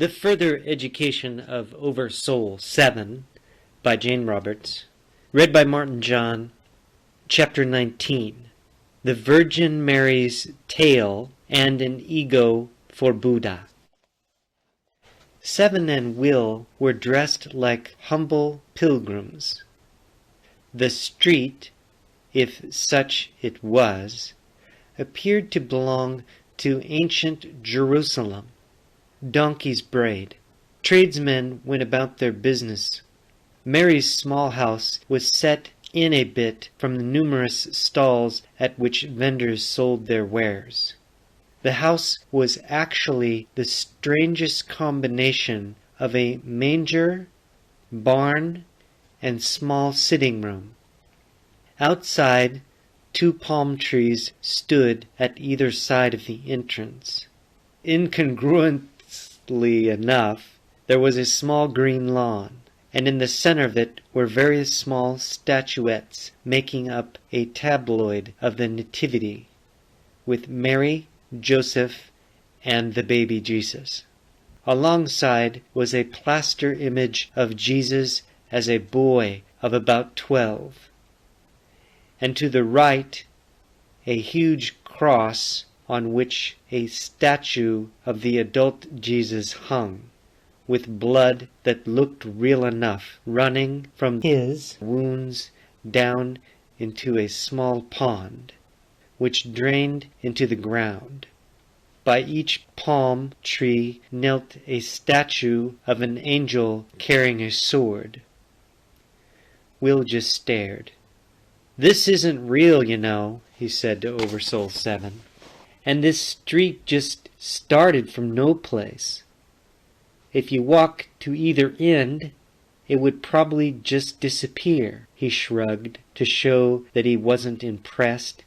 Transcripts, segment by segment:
The Further Education of OverSoul 7 by Jane Roberts. Read by Martin John. Chapter 19. The Virgin Mary's Tale and an Ego for Buddha. Seven and Will were dressed like humble pilgrims. The street, if such it was, appeared to belong to ancient Jerusalem. Donkeys brayed. Tradesmen went about their business. Mary's small house was set in a bit from the numerous stalls at which vendors sold their wares. The house was actually the strangest combination of a manger, barn, and small sitting room. Outside, 2 palm trees stood at either side of the entrance. Incongruently enough, there was a small green lawn, and in the center of it were various small statuettes making up a tabloid of the Nativity, with Mary, Joseph, and the baby Jesus. Alongside was a plaster image of Jesus as a boy of about 12, and to the right a huge cross on which a statue of the adult Jesus hung, with blood that looked real enough running from his wounds down into a small pond, which drained into the ground. By each palm tree knelt a statue of an angel carrying a sword. Will just stared. "This isn't real, you know," he said to OverSoul 7. "And this street just started from no place. If you walk to either end, it would probably just disappear." He shrugged to show that he wasn't impressed,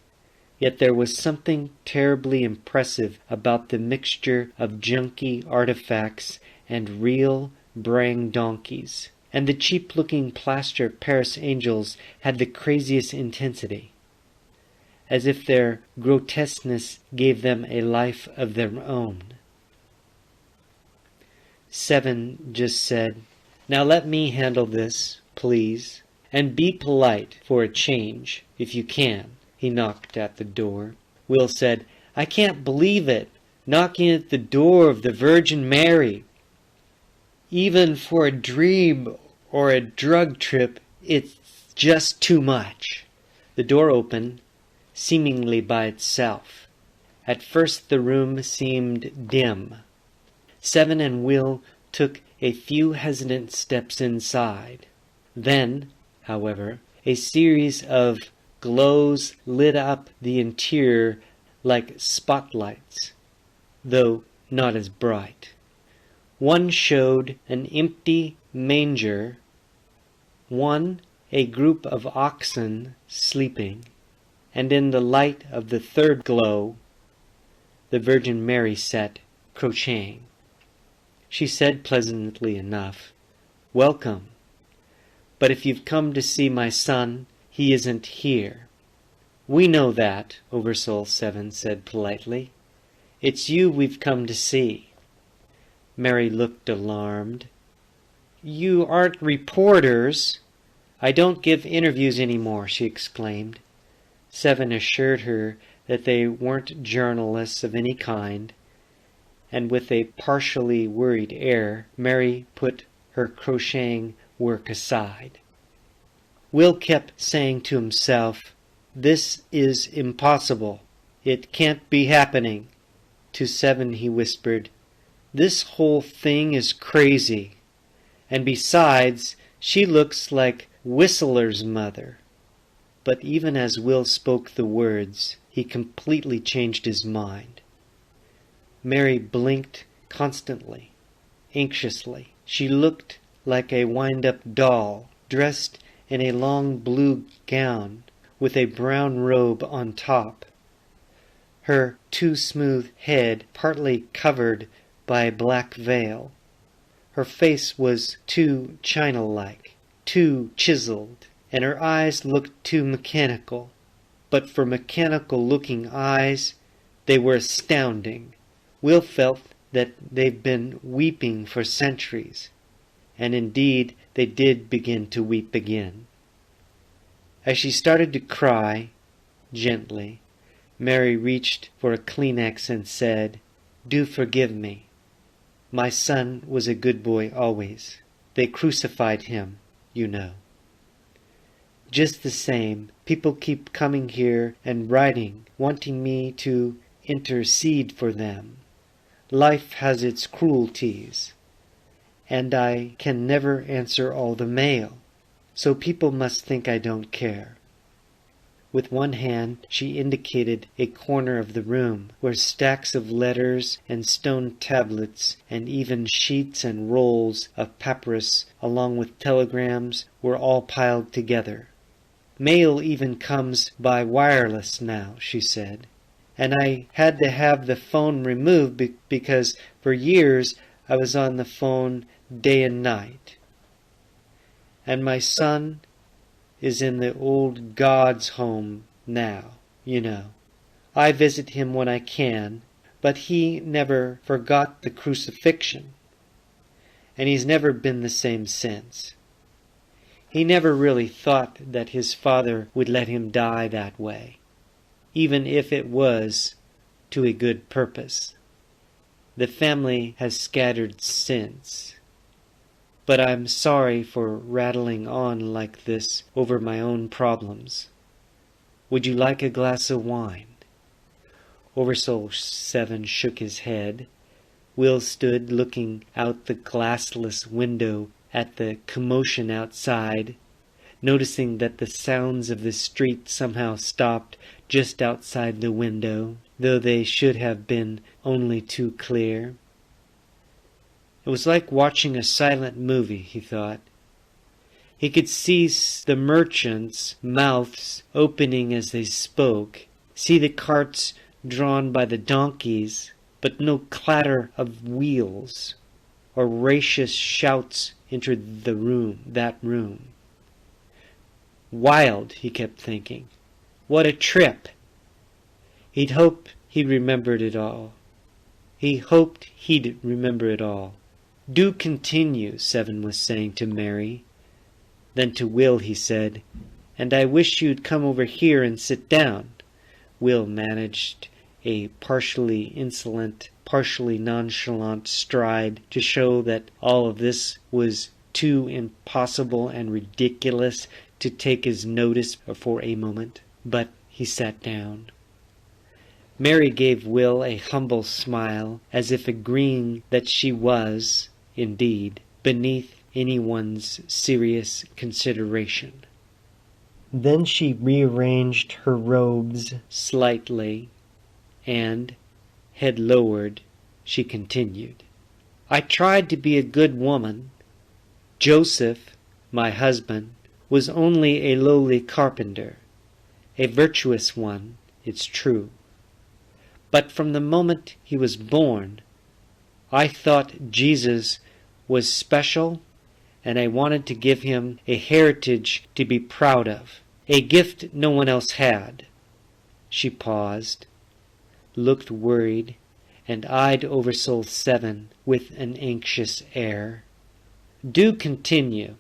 yet there was something terribly impressive about the mixture of junky artifacts and real braying donkeys. And the cheap-looking plaster Paris angels had the craziest intensity, as if their grotesqueness gave them a life of their own. 7 just said, "Now let me handle this, please, and be polite for a change, if you can." He knocked at the door. Will said, "I can't believe it, knocking at the door of the Virgin Mary. Even for a dream or a drug trip, it's just too much." The door opened, seemingly by itself. At first the room seemed dim. 7 and Will took a few hesitant steps inside. Then, however, a series of glows lit up the interior like spotlights, though not as bright. One showed an empty manger, one a group of oxen sleeping, and in the light of the third glow, the Virgin Mary sat crocheting. She said pleasantly enough, "Welcome. But if you've come to see my son, he isn't here." "We know that," OverSoul 7 said politely. "It's you we've come to see." Mary looked alarmed. "You aren't reporters." "I don't give interviews anymore," she exclaimed. 7 assured her that they weren't journalists of any kind, and with a partially worried air, Mary put her crocheting work aside. Will kept saying to himself, "This is impossible. It can't be happening." To 7 he whispered, "This whole thing is crazy. And besides, she looks like Whistler's mother." But even as Will spoke the words, he completely changed his mind. Mary blinked constantly, anxiously. She looked like a wind-up doll, dressed in a long blue gown with a brown robe on top, her too smooth head partly covered by a black veil. Her face was too china-like, too chiseled, and her eyes looked too mechanical. But for mechanical-looking eyes, they were astounding. Will felt that they've been weeping for centuries, and indeed they did begin to weep again. As she started to cry, gently, Mary reached for a Kleenex and said, "Do forgive me. My son was a good boy always. They crucified him, you know. Just the same, people keep coming here and writing, wanting me to intercede for them. Life has its cruelties, and I can never answer all the mail, so people must think I don't care." With one hand she indicated a corner of the room where stacks of letters and stone tablets and even sheets and rolls of papyrus along with telegrams were all piled together. "Mail even comes by wireless now," she said, "and I had to have the phone removed because for years I was on the phone day and night. And my son is in the old God's home now, you know. I visit him when I can, but he never forgot the crucifixion, and he's never been the same since. He never really thought that his father would let him die that way, even if it was to a good purpose. The family has scattered since. But I'm sorry for rattling on like this over my own problems. Would you like a glass of wine?" OverSoul 7 shook his head. Will stood looking out the glassless window at the commotion outside, noticing that the sounds of the street somehow stopped just outside the window, though they should have been only too clear. It was like watching a silent movie, he thought. He could see the merchants' mouths opening as they spoke, see the carts drawn by the donkeys, but no clatter of wheels or raucous shouts entered that room. Wild, he kept thinking. What a trip! He'd hoped he'd remembered it all. He hoped he'd remember it all. "Do continue," Seven was saying to Mary. Then to Will he said, "And I wish you'd come over here and sit down." Will managed a partially insolent, partially nonchalant stride to show that all of this was too impossible and ridiculous to take his notice for a moment. But he sat down. Mary gave Will a humble smile, as if agreeing that she was, indeed, beneath anyone's serious consideration. Then she rearranged her robes slightly, and, head lowered, she continued, "I tried to be a good woman. Joseph, my husband, was only a lowly carpenter, a virtuous one, it's true. But from the moment he was born, I thought Jesus was special, and I wanted to give him a heritage to be proud of, a gift no one else had." She paused, looked worried, and eyed OverSoul 7 with an anxious air. "Do continue.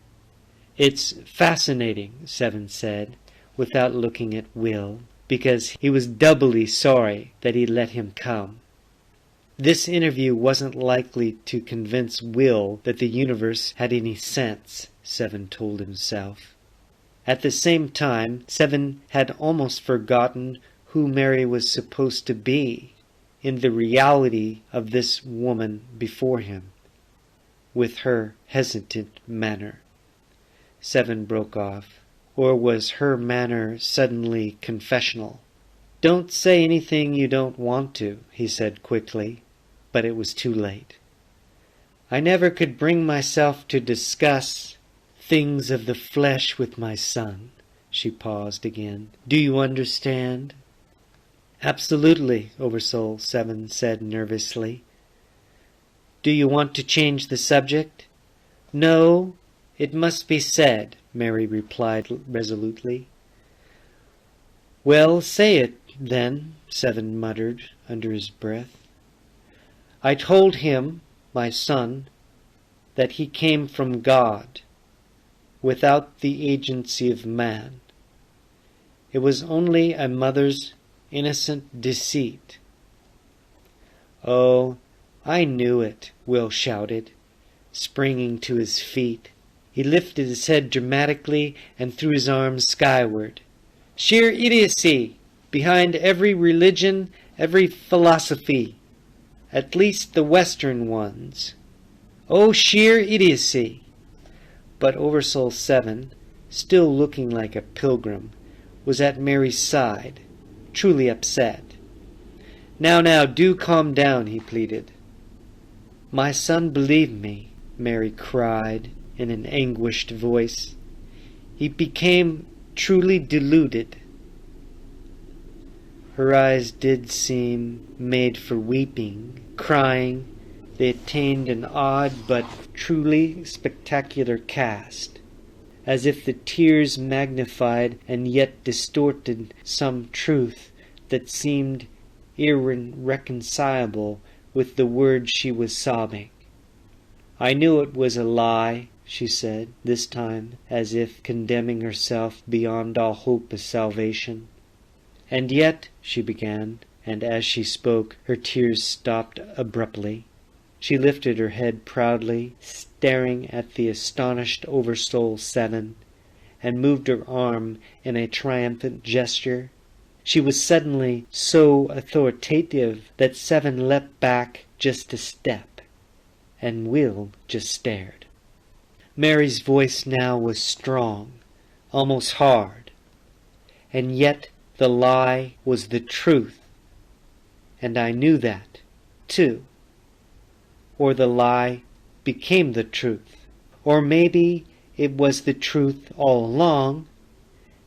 It's fascinating," 7 said, without looking at Will, because he was doubly sorry that he let him come. This interview wasn't likely to convince Will that the universe had any sense, 7 told himself. At the same time, 7 had almost forgotten who Mary was supposed to be in the reality of this woman before him, with her hesitant manner. 7 broke off. Or was her manner suddenly confessional? "Don't say anything you don't want to," he said quickly, but it was too late. "I never could bring myself to discuss things of the flesh with my son." She paused again. "Do you understand?" "Absolutely," OverSoul 7 said nervously. "Do you want to change the subject?" "No, it must be said," Mary replied resolutely. "Well, say it, then," 7 muttered under his breath. I told him, my son, that he came from God, without the agency of man. It was only a mother's innocent deceit. Oh, I knew it, Will shouted, springing to his feet. He lifted his head dramatically and threw his arms skyward. Sheer idiocy behind every religion, every philosophy, at least the Western ones. Oh, sheer idiocy! But OverSoul 7, still looking like a pilgrim, was at Mary's side, truly upset. Now, do calm down, he pleaded. My son believed me, Mary cried in an anguished voice. He became truly deluded. Her eyes did seem made for weeping, crying. They attained an odd but truly spectacular cast, as if the tears magnified and yet distorted some truth that seemed irreconcilable with the words she was sobbing. I knew it was a lie, she said, this time as if condemning herself beyond all hope of salvation. And yet, she began, and as she spoke, her tears stopped abruptly. She lifted her head proudly, staring at the astonished OverSoul 7, and moved her arm in a triumphant gesture. She was suddenly so authoritative that 7 leapt back just a step, and Will just stared. Mary's voice now was strong, almost hard, and yet the lie was the truth, and I knew that, too. Or the lie became the truth, or maybe it was the truth all along,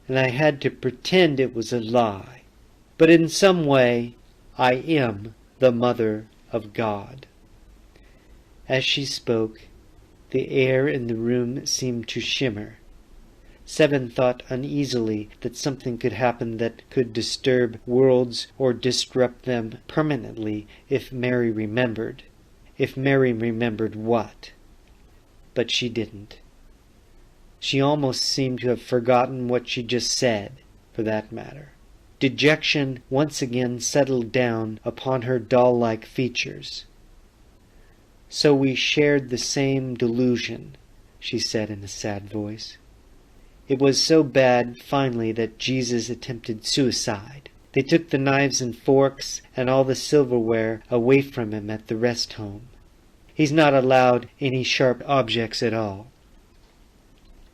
and I had to pretend it was a lie. But in some way, I am the Mother of God. As she spoke, the air in the room seemed to shimmer. 7 thought uneasily that something could happen that could disturb worlds or disrupt them permanently if Mary remembered. If Mary remembered what? But she didn't. She almost seemed to have forgotten what she just said, for that matter. Dejection once again settled down upon her doll-like features. So we shared the same delusion, she said in a sad voice. It was so bad, finally, that Jesus attempted suicide. They took the knives and forks and all the silverware away from him at the rest home. He's not allowed any sharp objects at all.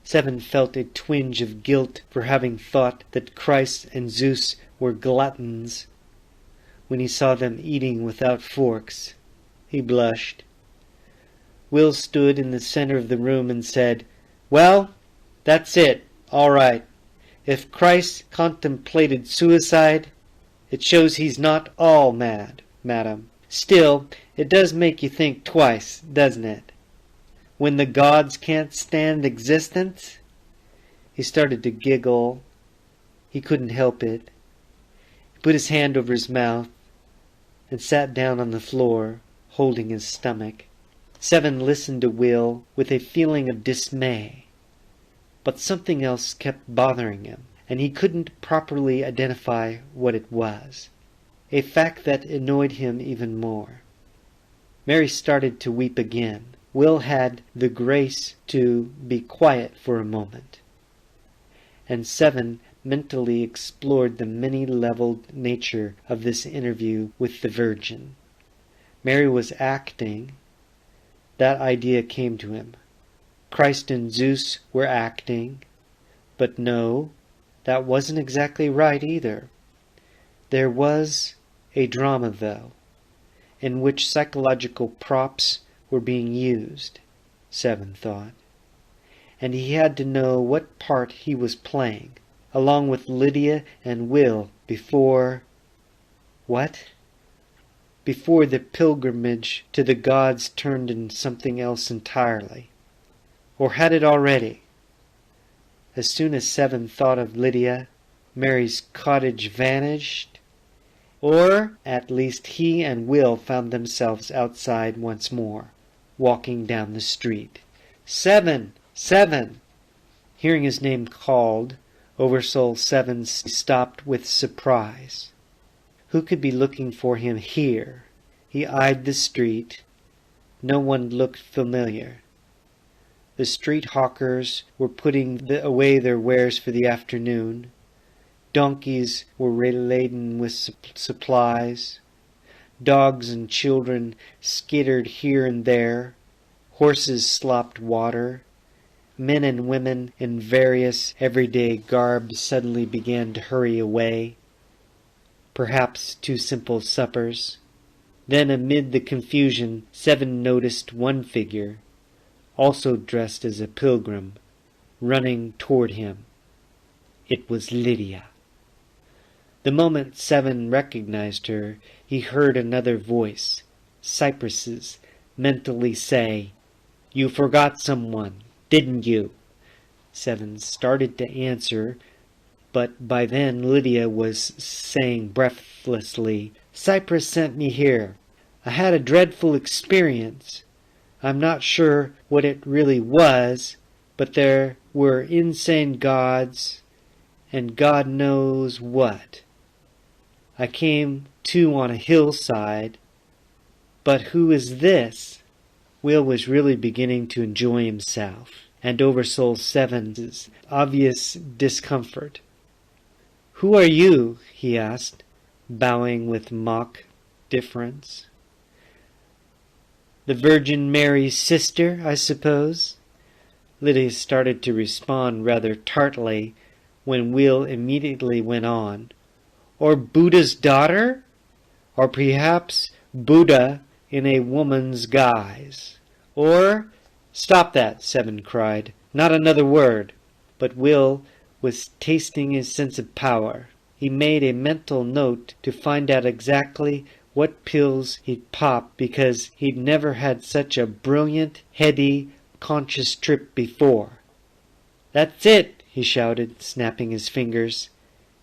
7 felt a twinge of guilt for having thought that Christ and Zeus were gluttons. When he saw them eating without forks, he blushed. Will stood in the center of the room and said, Well, that's it, all right. If Christ contemplated suicide, it shows he's not all mad, madam. Still, it does make you think twice, doesn't it? When the gods can't stand existence? He started to giggle. He couldn't help it. He put his hand over his mouth and sat down on the floor, holding his stomach. 7 listened to Will with a feeling of dismay. But something else kept bothering him, and he couldn't properly identify what it was. A fact that annoyed him even more. Mary started to weep again. Will had the grace to be quiet for a moment. And 7 mentally explored the many-leveled nature of this interview with the Virgin. Mary was acting. That idea came to him. Christ and Zeus were acting. But no, that wasn't exactly right either. There was a drama, though, in which psychological props were being used, 7 thought. And he had to know what part he was playing, along with Lydia and Will, before... What? Before the pilgrimage to the gods turned into something else entirely. Or had it already? As soon as 7 thought of Lydia, Mary's cottage vanished, Or at least he and Will found themselves outside once more, walking down the street. 7! 7! Hearing his name called, OverSoul 7 stopped with surprise. Who could be looking for him here? He eyed the street. No one looked familiar. The street hawkers were putting away their wares for the afternoon. Donkeys were laden with supplies. Dogs and children skittered here and there. Horses slopped water. Men and women in various everyday garb suddenly began to hurry away. Perhaps to simple suppers. Then amid the confusion, 7 noticed one figure, also dressed as a pilgrim, running toward him. It was Lydia. The moment 7 recognized her, he heard another voice, Cypress's, mentally say, "You forgot someone, didn't you?" 7 started to answer, but by then Lydia was saying breathlessly, "Cypress sent me here. I had a dreadful experience. I'm not sure what it really was, but there were insane gods, and God knows what. I came to on a hillside. But who is this?" Will was really beginning to enjoy himself, and OverSoul 7's obvious discomfort. "Who are you?" he asked, bowing with mock deference. "The Virgin Mary's sister, I suppose?" Lydia started to respond rather tartly when Will immediately went on. "Or Buddha's daughter? Or perhaps Buddha in a woman's guise? Or—" "Stop that," 7 cried. "Not another word." But Will was tasting his sense of power. He made a mental note to find out exactly what pills he'd pop, because he'd never had such a brilliant, heady, conscious trip before. "That's it," he shouted, snapping his fingers.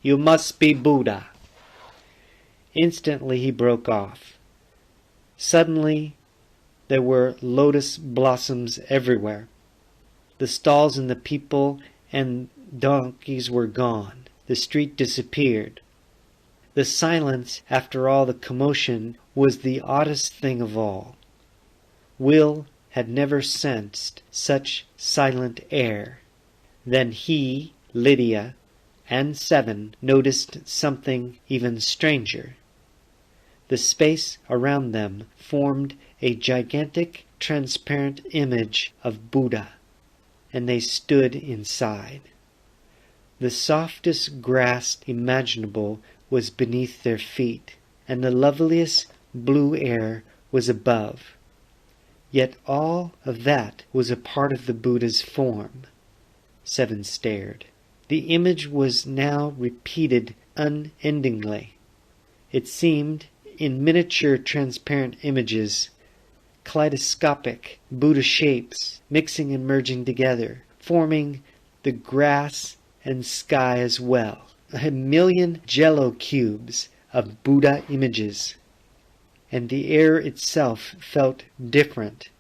"You must be Buddha." Instantly he broke off. Suddenly there were lotus blossoms everywhere. The stalls and the people and donkeys were gone. The street disappeared. The silence, after all the commotion, was the oddest thing of all. Will had never sensed such silent air. Then he, Lydia, and 7 noticed something even stranger. The space around them formed a gigantic, transparent image of Buddha, and they stood inside. The softest grass imaginable was beneath their feet, and the loveliest blue air was above. Yet all of that was a part of the Buddha's form. 7 stared. The image was now repeated unendingly. It seemed, in miniature transparent images, kaleidoscopic Buddha shapes, mixing and merging together, forming the grass and sky as well. 1,000,000 jello cubes of Buddha images. And the air itself felt different,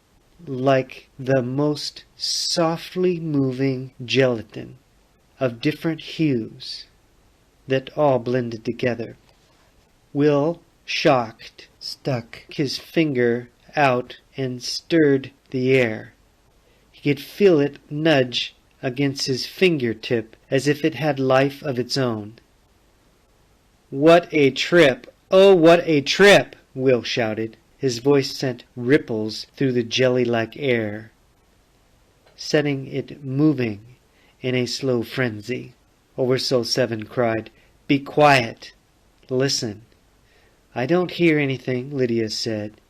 like the most softly moving gelatin of different hues that all blended together. Will, shocked, stuck his finger out and stirred the air. He could feel it nudge against his fingertip as if it had life of its own. "What a trip! Oh, what a trip!" Will shouted. His voice sent ripples through the jelly-like air, setting it moving in a slow frenzy. OverSoul 7 cried, "Be quiet! Listen." "I don't hear anything," Lydia said.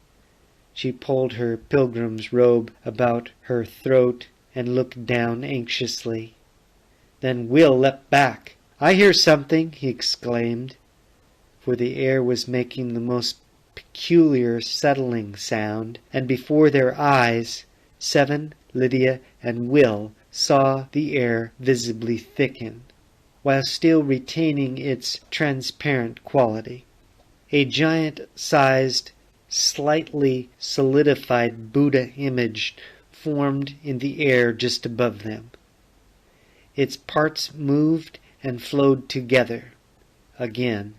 She pulled her pilgrim's robe about her throat and looked down anxiously. Then Will leapt back. "I hear something," he exclaimed, for the air was making the most peculiar settling sound, and before their eyes 7, Lydia, and Will saw the air visibly thicken, while still retaining its transparent quality. A giant-sized, slightly solidified Buddha image formed in the air just above them. Its parts moved and flowed together, again,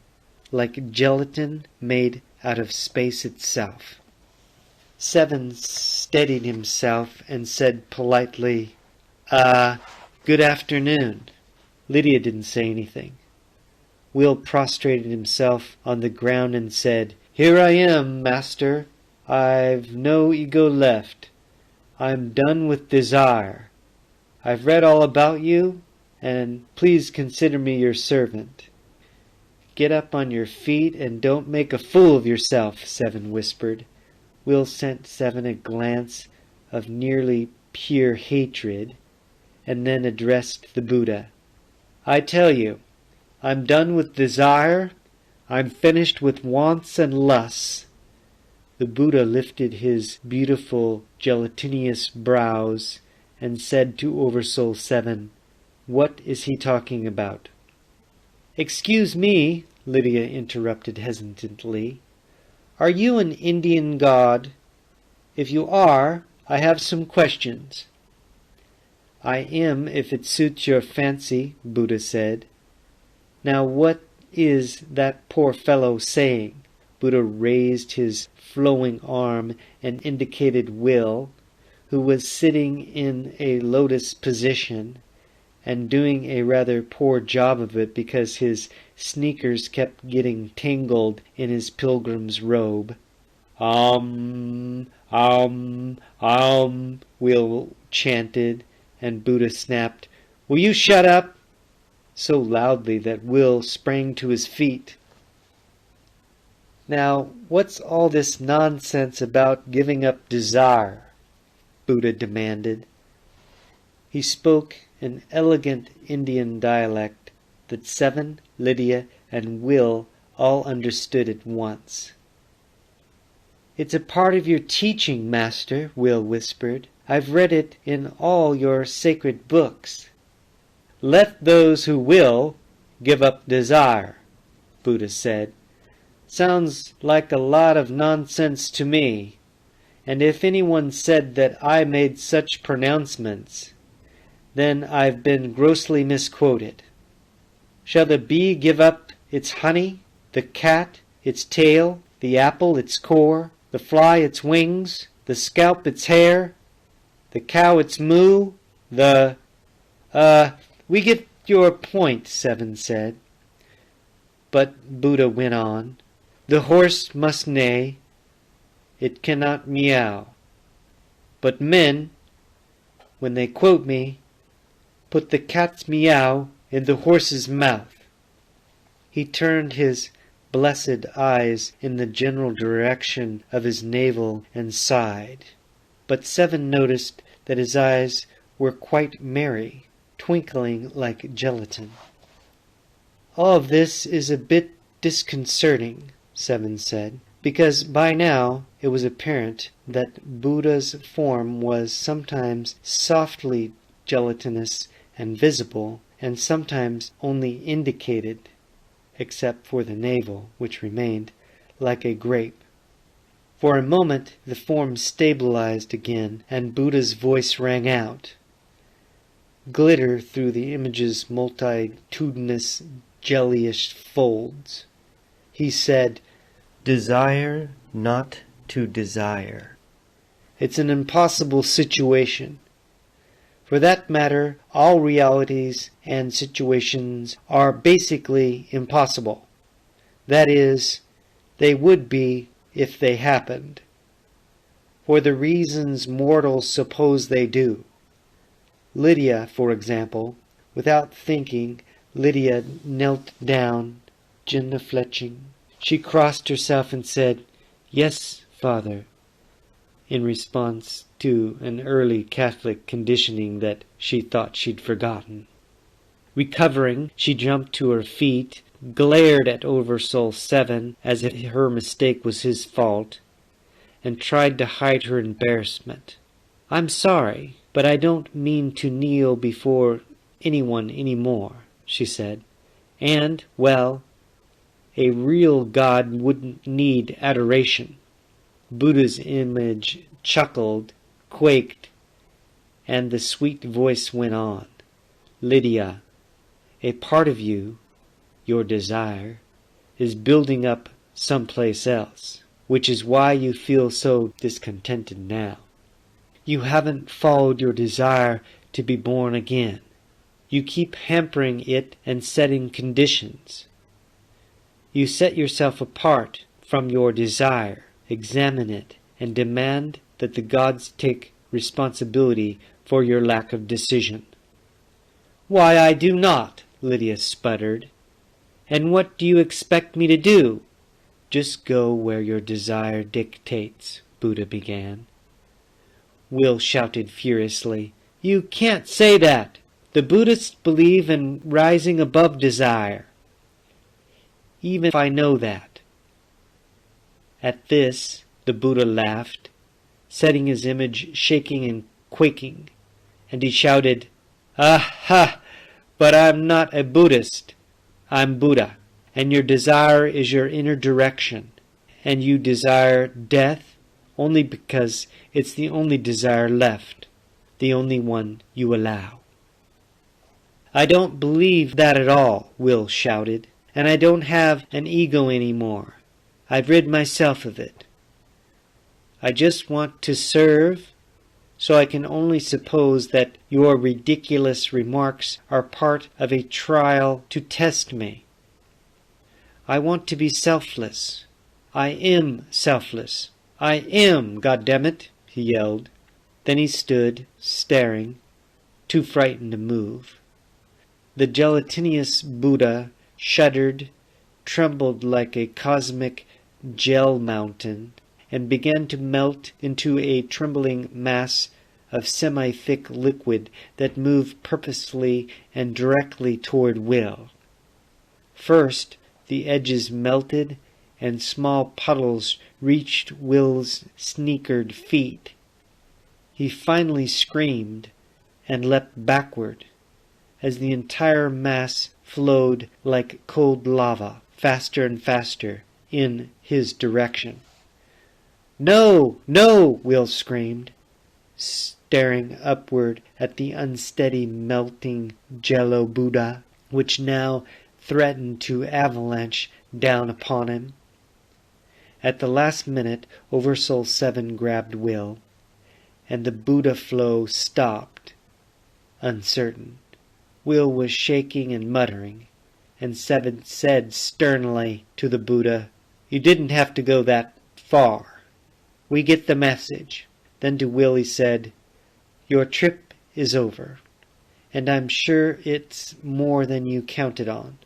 like gelatin made out of space itself. Seven steadied himself and said politely, good afternoon. Lydia didn't say anything. Will prostrated himself on the ground and said, Here I am, master. I've no ego left. I'm done with desire. I've read all about you, and please consider me your servant. Get up on your feet and don't make a fool of yourself, Seven whispered. Will sent Seven a glance of nearly pure hatred, and then addressed the Buddha. I tell you, I'm done with desire. I'm finished with wants and lusts. The Buddha lifted his beautiful gelatinous brows and said to OverSoul 7, What is he talking about? Excuse me, Lydia interrupted hesitantly. Are you an Indian god? If you are, I have some questions. I am, if it suits your fancy, Buddha said. Now what is that poor fellow saying? Buddha raised his flowing arm and indicated Will, who was sitting in a lotus position and doing a rather poor job of it because his sneakers kept getting tangled in his pilgrim's robe. Will chanted, and Buddha snapped, Will you shut up? So loudly that Will sprang to his feet. Now, what's all this nonsense about giving up desire? Buddha demanded. He spoke an elegant Indian dialect that Seven, Lydia, and Will all understood at once. It's a part of your teaching, Master, Will whispered. I've read it in all your sacred books. Let those who will give up desire, Buddha said. Sounds like a lot of nonsense to me, and if anyone said that I made such pronouncements, then I've been grossly misquoted. Shall the bee give up its honey, the cat its tail, the apple its core, the fly its wings, the scalp its hair, the cow its moo, we get your point, Seven said. But Buddha went on, the horse must neigh, it cannot meow. But men, when they quote me, put the cat's meow in the horse's mouth. He turned his blessed eyes in the general direction of his navel and sighed. But Seven noticed that his eyes were quite merry, twinkling like gelatin. All of this is a bit disconcerting, Seven said, because by now it was apparent that Buddha's form was sometimes softly gelatinous and visible, and sometimes only indicated, except for the navel, which remained, like a grape. For a moment the form stabilized again, and Buddha's voice rang out. Glitter through the image's multitudinous jellyish folds. He said, Desire not to desire. It's an impossible situation. For that matter, all realities and situations are basically impossible. That is, they would be if they happened, for the reasons mortals suppose they do. Lydia, for example, without thinking, Lydia knelt down, genuflecting. She crossed herself and said, Yes, Father, in response to an early Catholic conditioning that she thought she'd forgotten. Recovering, she jumped to her feet, glared at OverSoul 7 as if her mistake was his fault, and tried to hide her embarrassment. I'm sorry, but I don't mean to kneel before anyone any more, she said. And, well, A real God wouldn't need adoration. Buddha's image chuckled, quaked, and the sweet voice went on. Lydia, a part of you, your desire, is building up someplace else, which is why you feel so discontented now. You haven't followed your desire to be born again. You keep hampering it and setting conditions. You set yourself apart from your desire, examine it, and demand that the gods take responsibility for your lack of decision. "Why, I do not," Lydia sputtered. "And what do you expect me to do?" "Just go where your desire dictates," Buddha began. Will shouted furiously, "You can't say that! The Buddhists believe in rising above desire." "Even if I know that." At this, the Buddha laughed, setting his image shaking and quaking, and he shouted, "Aha! But I'm not a Buddhist. I'm Buddha, and your desire is your inner direction, and you desire death only because it's the only desire left, the only one you allow." "I don't believe that at all," Will shouted, "and I don't have an ego anymore. I've rid myself of it. I just want to serve, so I can only suppose that your ridiculous remarks are part of a trial to test me. I want to be selfless. I am selfless. I am, goddammit," he yelled. Then he stood, staring, too frightened to move. The gelatinous Buddha shuddered, trembled like a cosmic gel mountain, and began to melt into a trembling mass of semi-thick liquid that moved purposefully and directly toward Will. First, the edges melted, and small puddles reached Will's sneakered feet. He finally screamed and leapt backward, as the entire mass flowed like cold lava, faster and faster, in his direction. "No! No!" Will screamed, staring upward at the unsteady melting Jello Buddha, which now threatened to avalanche down upon him. At the last minute, OverSoul 7 grabbed Will, and the Buddha flow stopped, uncertain. Will was shaking and muttering, and 7 said sternly to the Buddha, "You didn't have to go that far. We get the message." Then to Will he said, "Your trip is over, and I'm sure it's more than you counted on.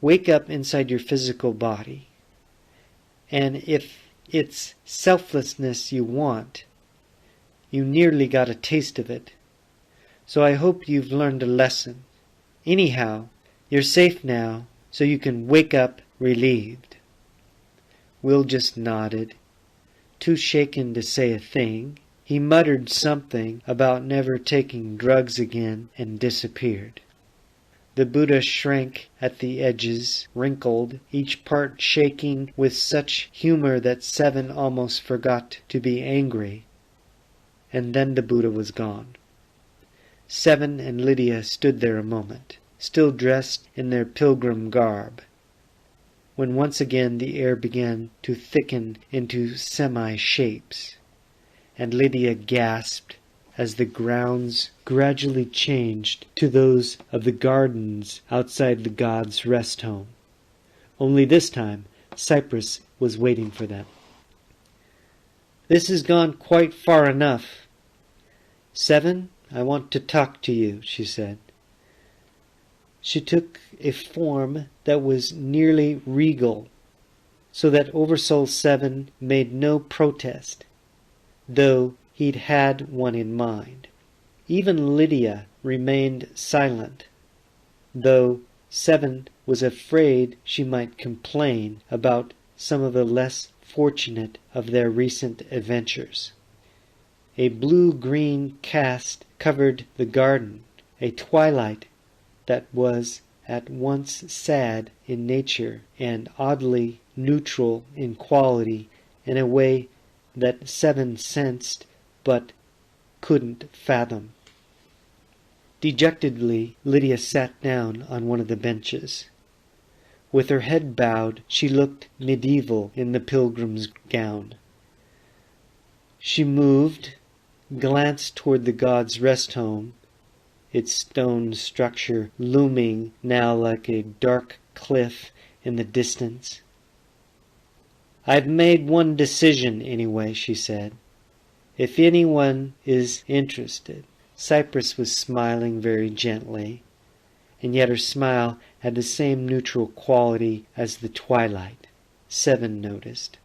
Wake up inside your physical body, and if it's selflessness you want, you nearly got a taste of it. So I hope you've learned a lesson. Anyhow, you're safe now, so you can wake up relieved." Will just nodded, too shaken to say a thing. He muttered something about never taking drugs again and disappeared. The Buddha shrank at the edges, wrinkled, each part shaking with such humor that 7 almost forgot to be angry. And then the Buddha was gone. 7 and Lydia stood there a moment, still dressed in their pilgrim garb, when once again the air began to thicken into semi-shapes, and Lydia gasped as the grounds gradually changed to those of the gardens outside the gods' rest home. Only this time, Cyprus was waiting for them. "This has gone quite far enough. 7, I want to talk to you," she said. She took a form that was nearly regal, so that OverSoul 7 made no protest, though he'd had one in mind. Even Lydia remained silent, though 7 was afraid she might complain about some of the less fortunate of their recent adventures. A blue-green cast covered the garden, a twilight that was at once sad in nature and oddly neutral in quality in a way that 7 sensed but couldn't fathom. Dejectedly, Lydia sat down on one of the benches. With her head bowed, she looked medieval in the pilgrim's gown. She moved, glanced toward the god's rest home, its stone structure looming now like a dark cliff in the distance. "I've made one decision anyway," she said. "If anyone is interested." Cypress was smiling very gently, and yet her smile had the same neutral quality as the twilight, Seven noticed.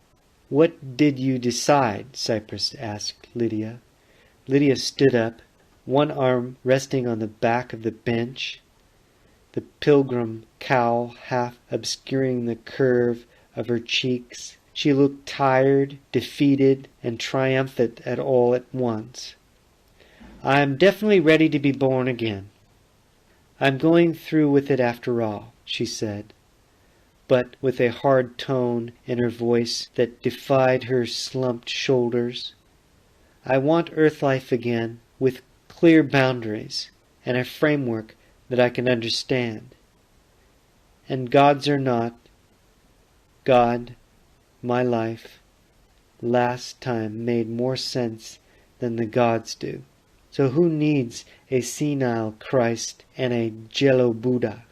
"What did you decide?" Cypress asked Lydia. Lydia stood up, one arm resting on the back of the bench, the pilgrim cowl half obscuring the curve of her cheeks. She looked tired, defeated, and triumphant at all at once. "I'm definitely ready to be born again. I'm going through with it after all," she said, but with a hard tone in her voice that defied her slumped shoulders. "I want earth life again, with clear boundaries and a framework that I can understand. And gods or not, God, my life, last time made more sense than the gods do. So who needs a senile Christ and a jello Buddha?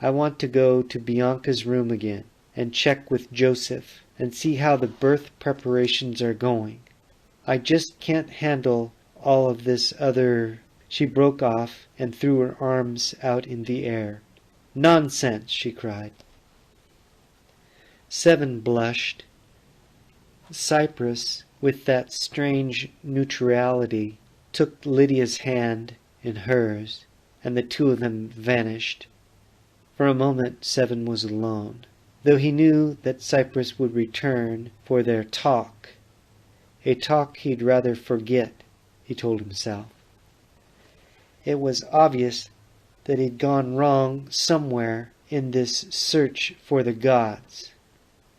I want to go to Bianca's room again and check with Joseph and see how the birth preparations are going. I just can't handle all of this other—" She broke off and threw her arms out in the air. "Nonsense!" she cried. Seven blushed. Cypress, with that strange neutrality, took Lydia's hand in hers, and the two of them vanished. For a moment Seven was alone, though he knew that Cypress would return for their talk. A talk he'd rather forget, he told himself. It was obvious that he'd gone wrong somewhere in this search for the gods,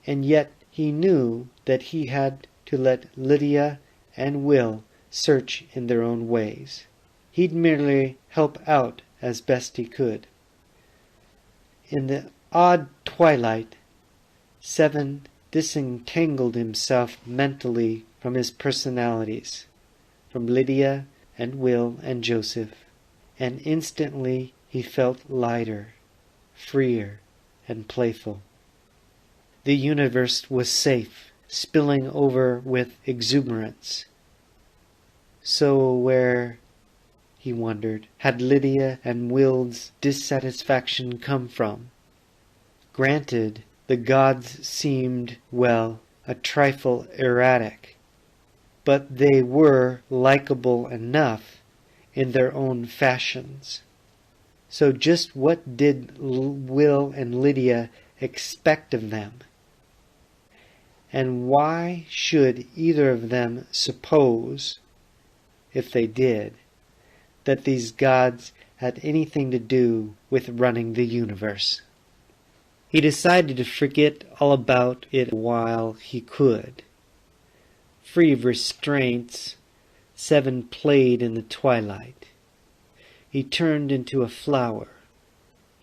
and yet he knew that he had to let Lydia and Will search in their own ways. He'd merely help out as best he could. In the odd twilight, Seven disentangled himself mentally from his personalities, from Lydia and Will and Joseph, and instantly he felt lighter, freer, and playful. The universe was safe, spilling over with exuberance. So where, he wondered, had Lydia and Will's dissatisfaction come from? Granted, the gods seemed, well, a trifle erratic, but they were likable enough in their own fashions. So just what did Will and Lydia expect of them? And why should either of them suppose, if they did, that these gods had anything to do with running the universe? He decided to forget all about it while he could. Free of restraints, Seven played in the twilight. He turned into a flower,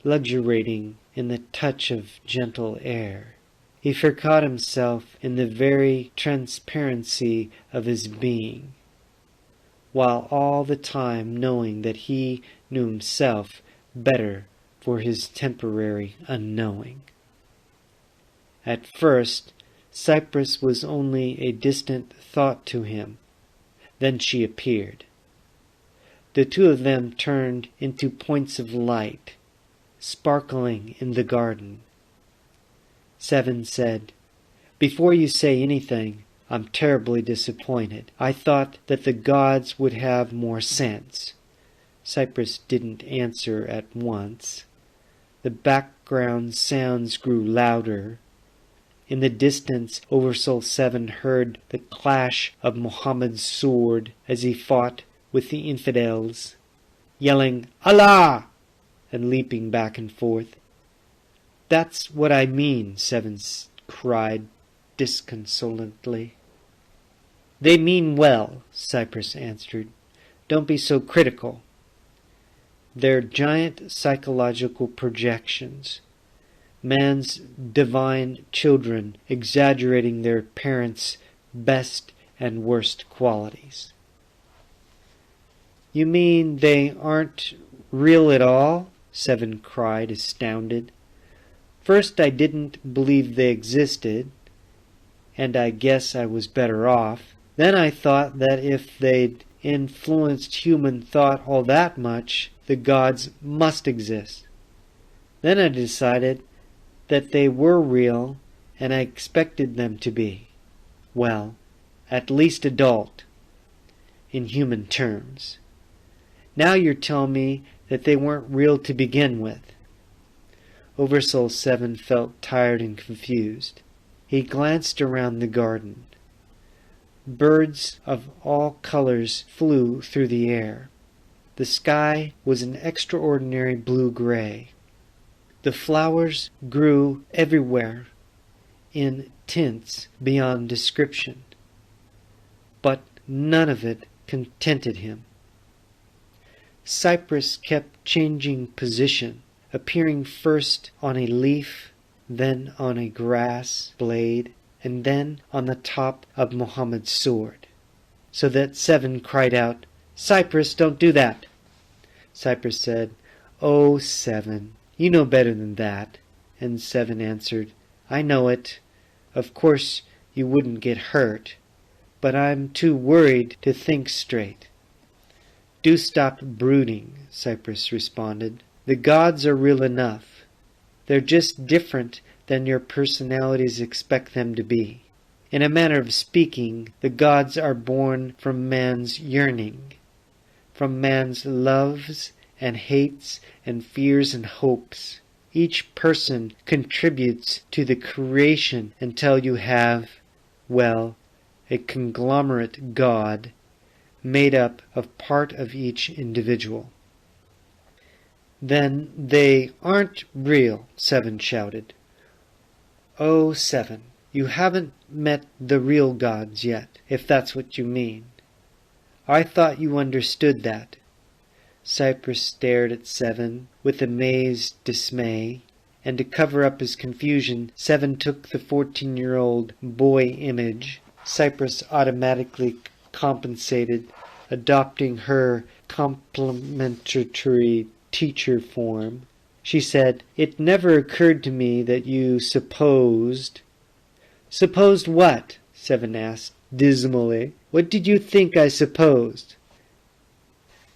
luxuriating in the touch of gentle air. He forgot himself in the very transparency of his being, while all the time knowing that he knew himself better for his temporary unknowing. At first, Cypress was only a distant thought to him. Then she appeared. The two of them turned into points of light, sparkling in the garden. Seven said, "Before you say anything, I'm terribly disappointed. I thought that the gods would have more sense." Cypress didn't answer at once. The background sounds grew louder. In the distance, OverSoul 7 heard the clash of Muhammad's sword as he fought with the infidels, yelling, "Allah!" and leaping back and forth. "That's what I mean," Seven cried disconsolately. "They mean well," Cypress answered. "Don't be so critical. They're giant psychological projections. Man's divine children exaggerating their parents' best and worst qualities." "You mean they aren't real at all?" Seven cried, astounded. "First I didn't believe they existed, and I guess I was better off. Then I thought that if they'd influenced human thought all that much, the gods must exist. Then I decided that they were real, and I expected them to be, well, at least adult, in human terms. Now you're telling me that they weren't real to begin with." Oversoul 7 felt tired and confused. He glanced around the garden. Birds of all colors flew through the air. The sky was an extraordinary blue-gray. The flowers grew everywhere in tints beyond description, but none of it contented him. Cypress kept changing position, appearing first on a leaf, then on a grass blade, and then on the top of Muhammad's sword, so that Seven cried out, "Cypress, don't do that!" Cypress said, "Oh, Seven, you know better than that." And Seven answered, "I know it. Of course you wouldn't get hurt, but I'm too worried to think straight." "Do stop brooding," Cypress responded. "The gods are real enough. They're just different than your personalities expect them to be. In a manner of speaking, the gods are born from man's yearning, from man's loves and hates and fears and hopes. Each person contributes to the creation until you have, well, a conglomerate god made up of part of each individual." "Then they aren't real," Seven shouted. "Oh, Seven, you haven't met the real gods yet, if that's what you mean. I thought you understood that." Cypress stared at Seven with amazed dismay, and to cover up his confusion, Seven took the 14-year-old boy image Cypress automatically compensated, adopting her complimentary teacher form. She said, "It never occurred to me that you supposed—" "Supposed what?" Seven asked dismally. "What did you think I supposed?"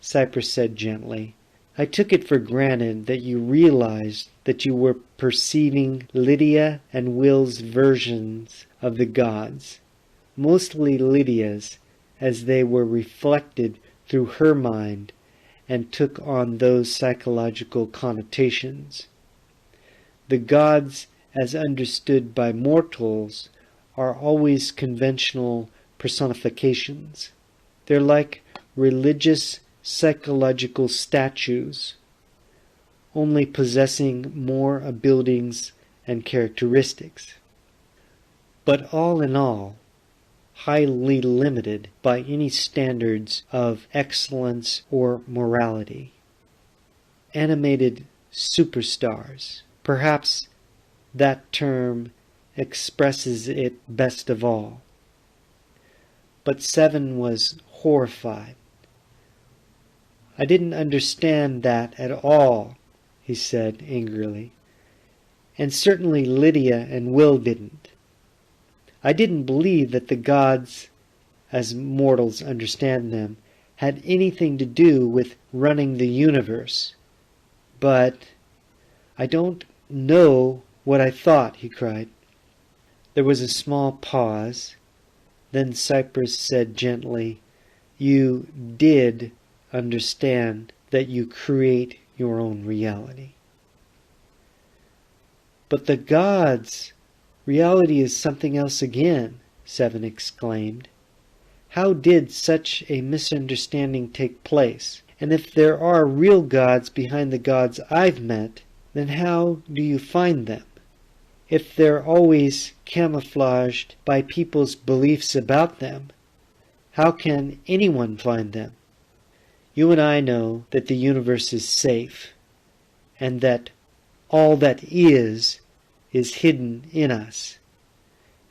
Cypress said gently, "I took it for granted that you realized that you were perceiving Lydia and Will's versions of the gods, mostly Lydia's, as they were reflected through her mind and took on those psychological connotations. The gods, as understood by mortals, are always conventional personifications. They're like religious psychological statues, only possessing more abilities and characteristics. But all in all, highly limited by any standards of excellence or morality. Animated superstars. Perhaps that term expresses it best of all." But Seven was horrified. "I didn't understand that at all," he said angrily. "And certainly Lydia and Will didn't. I didn't believe that the gods, as mortals understand them, had anything to do with running the universe. But I don't know what I thought," he cried. There was a small pause. Then Cypress said gently, "You did understand that you create your own reality." "But the gods! Reality is something else again," Seven exclaimed. "How did such a misunderstanding take place? And if there are real gods behind the gods I've met, then how do you find them? If they're always camouflaged by people's beliefs about them, how can anyone find them? You and I know that the universe is safe, and that all that is hidden in us,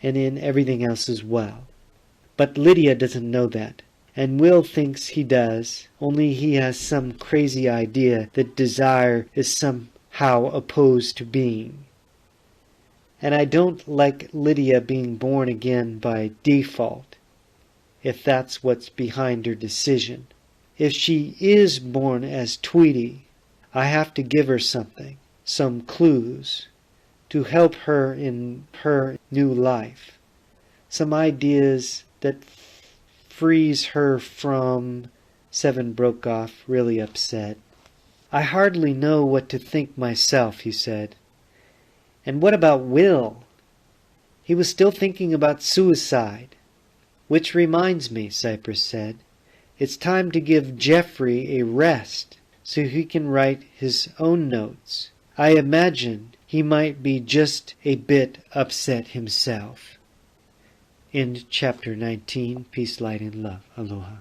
and in everything else as well. But Lydia doesn't know that, and Will thinks he does, only he has some crazy idea that desire is somehow opposed to being. And I don't like Lydia being born again by default, if that's what's behind her decision. If she is born as Tweety, I have to give her something, some clues, to help her in her new life. Some ideas that frees her from... Seven broke off, really upset. I hardly know what to think myself, he said. And what about Will? He was still thinking about suicide. Which reminds me, Cypress said, it's time to give Geoffrey a rest so he can write his own notes. I imagine he might be just a bit upset himself. End chapter 19. Peace, light, and love. Aloha.